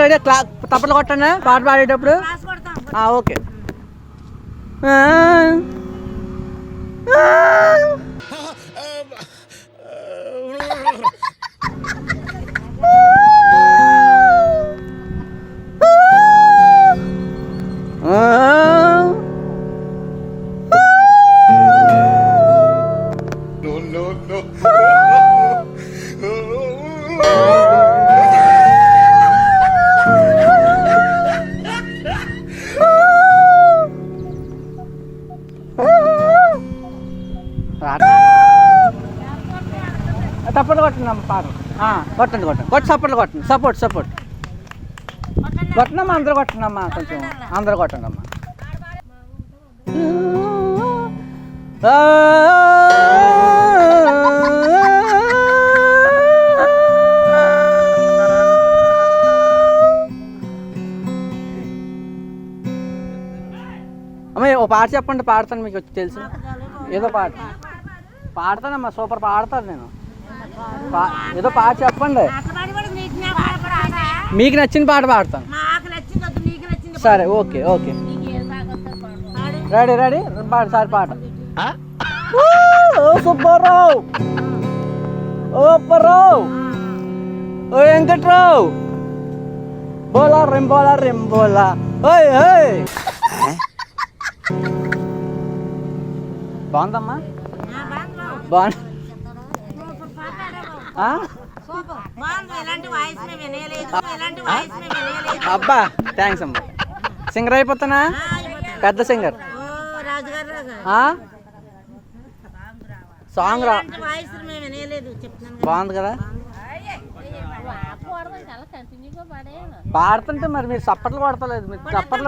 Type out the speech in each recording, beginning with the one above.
Ready తప్పట్లు కొట్టండి పాట పాడేటప్పుడు. ఓకే. తప్పట్లు కొట్టండి అమ్మ పాట. కొట్టండి సపోర్ట్లు కొట్టండి. సపోర్ట్ కొట్టండమ్మా, అందరూ కొట్టండి అమ్మా, కొంచెం అందరూ కొట్టండి అమ్మా. అమ్మ ఓ పాట చెప్పండి, పాడతాను, మీకు తెలుసు ఏదో పాట పాడతానమ్మా. సూపర్ పాడతాను నేను. ఏదో పాట చెప్పండి, మీకు నచ్చిన పాట పాడతాను. సరే ఓకే. రెడీ సార్ పాట. సుబ్బారావు, ఓ అప్పారావు, ఓ వెంకట్రావు, బోలా రింబోలా. బాగుందమ్మా, బాగుంది. అబ్బా థ్యాంక్స్ అమ్మా. సింగర్ అయిపోతానా, పెద్ద సింగర్. సాంగ్ బాగుంది కదా, పాడుతుంటే మరి మీరు చప్పట్లు కొడతలేదు. మీరు చప్పట్లు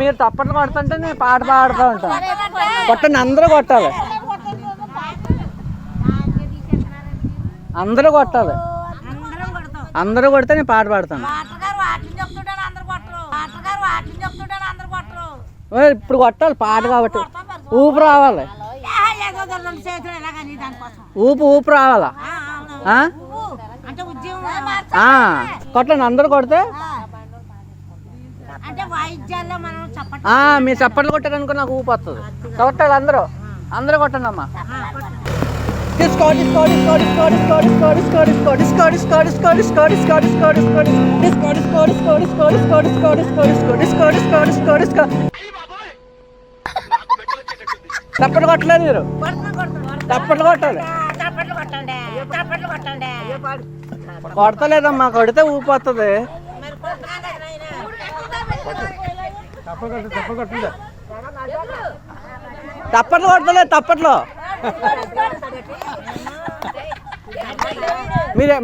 మీరు చప్పట్లు కొడుతుంటే నేను పాట పాడుతూ ఉంటాను. కొట్టండి, అందరూ కొట్టాలి, అందరూ కొట్టాలి. అందరూ కొడితే నేను పాట పాడతాను. ఇప్పుడు కొట్టాలి పాట కాబట్టి ఊపు రావాలి, ఊపు రావాలా. కొట్టండి, అందరూ కొడితే. మీరు చప్పట్లు కొట్టారనుకో నాకు ఊపు వస్తుంది. కొట్టాలి, అందరూ కొట్టండి అమ్మా. చప్పట్లు కొట్టలేదు మీరు, చప్పట్లు కొట్టాలి. కొడతలేదమ్మా, కొడితే ఊపు వస్తుంది. తప్పట్లు కొడతలేదు, తప్పట్లో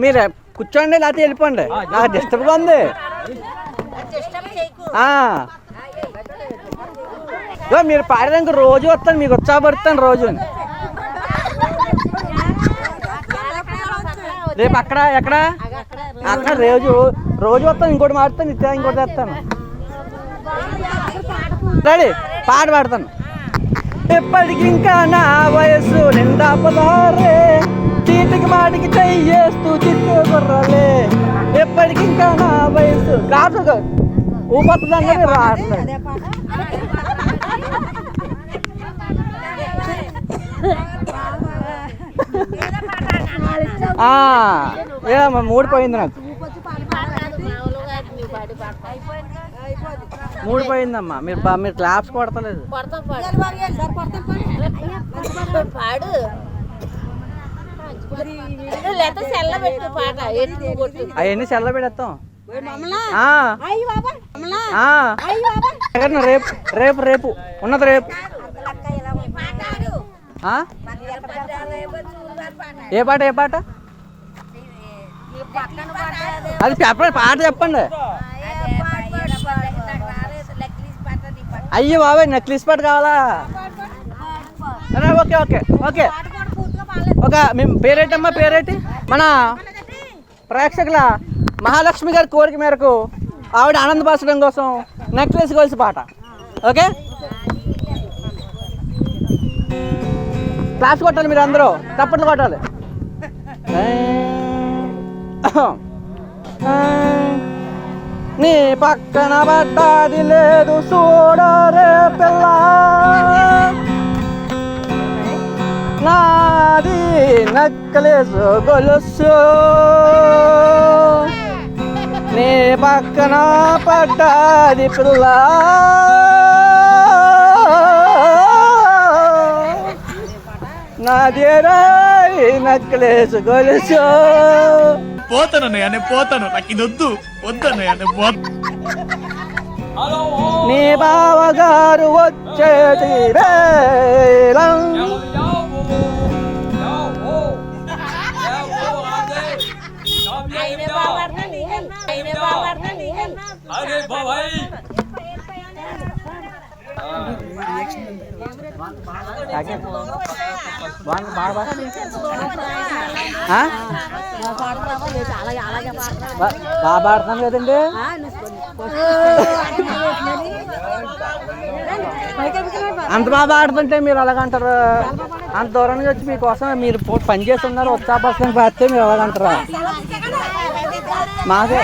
మీరే కూర్చోండి, లేకపోతే వెళ్ళిపోండి. నాకు డిస్టర్బ్గా ఉంది. మీరు పాడడానికి రోజు వస్తాను, మీకు ఉత్సాహపడతాను రోజు. రేపు ఎక్కడ రోజు వస్తాను. ఇంకోటి మారుతాను, ఇంకోటి తెస్తాను. రెడీ, పాట పాడతాను. ఎప్పటికింకా నా వయస్సు నిండా పదారే, చీటికి మాటికి చెయ్యేస్తూ చిట్టు బుర్రలే. ఎప్పటికింకా నా వయస్సు కాదు ఊపొస్తుందని రాస్తాడు. మూడిపోయింది, నాకు మూడిపోయిందమ్మా. మీరు క్లాప్స్ కొడతలేదు. అవన్నీ సెల్ల పెడతాం. రేపు ఉన్నది, రేపు ఏ పాట అది చెప్పండి, పాట చెప్పండి. అయ్యో బాబాయ్, నెక్లెస్ పాట కావాలా? ఓకే. మేము పేరేటమ్మా, పేరేటి? మన ప్రేక్షకుల మహాలక్ష్మి గారి కోరిక మేరకు ఆవిడ ఆనందపరచడం కోసం నెక్లెస్ గొలుసు పాట. ఓకే, క్లాస్ కొట్టాలి, మీరు అందరూ తప్పట్లు కొట్టాలి. నీ పక్కన పడ్డాది లేదు చూడరే పిల్ల, నాది నక్కలేసు గొలుసు, నీ పక్కన పడ్డాది పిల్ల, నాదేరా నక్కలేసు గొలుసు. పోతాను నేను పోతాను, నాకు ఇది వద్దు వద్దన్నయ్య నీ బావగారు వచ్చేటి వేళ బాగా ఆడుతున్నాను కదండి. అంత బాగా ఆడుతుంటే మీరు అలాగంటారు? అంత దూరం నుంచి వచ్చి మీకోసం మీరు పని చేస్తున్నారు, ఉత్సాహపరచడానికి పాడితే మీరు అలాగంటారా? మాకే